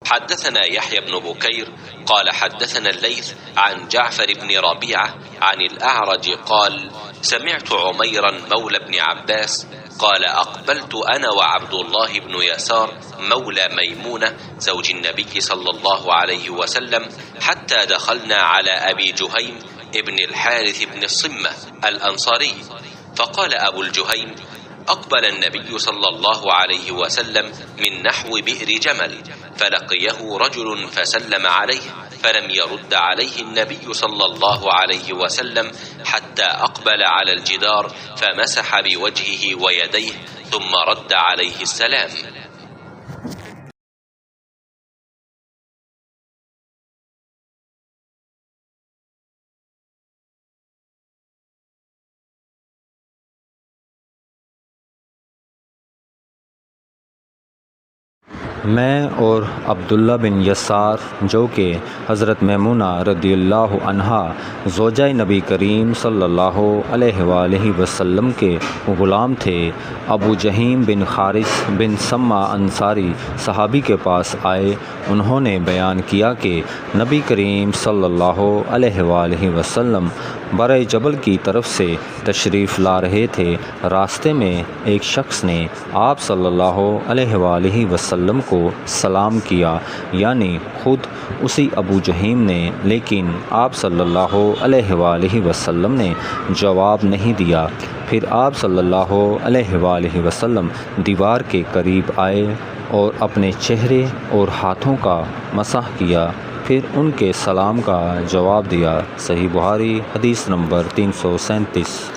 حدثنا يحيى بن بكير قال حدثنا الليث عن جعفر بن ربيعة عن الأعرج قال سمعت عميرا مولى بن عباس قال أقبلت أنا وعبد الله بن يسار مولى ميمونة زوج النبي صلى الله عليه وسلم حتى دخلنا على أبي جهيم ابن الحارث بن الصمة الأنصاري، فقال أبو الجهيم أقبل النبي صلى الله عليه وسلم من نحو بئر جمل، فلقيه رجل فسلم عليه فلم يرد عليه النبي صلى الله عليه وسلم حتى أقبل على الجدار فمسح بوجهه ويديه ثم رد عليه السلام. मैं और अब्दुल्ला बिन यसार जो कि हज़रत मैमुना रदियल्लाहु अन्हा ज़ौजा नबी करीम सल्लल्लाहु अलैहि वसल्लम के ग़ुलाम थे, अबू जहीम बिन खारिस बिन सम्मा अंसारी सहाबी के पास आए। उन्होंने बयान किया कि नबी करीम सल्लल्लाहु अलैहि वसल्लम बरे जबल की तरफ से तशरीफ़ ला रहे थे। रास्ते में एक शख्स ने आप सल्लल्लाहु अलैहि वसल्लम को सलाम किया, यानी ख़ुद उसी अबू जहीम ने, लेकिन आप सल्लल्लाहु अलैहि वसल्लम ने जवाब नहीं दिया। फिर आप सल्लल्लाहु अलैहि वसल्लम दीवार के करीब आए और अपने चेहरे और हाथों का मसाह किया, फिर उनके सलाम का जवाब दिया। सही बुखारी हदीस नंबर 337।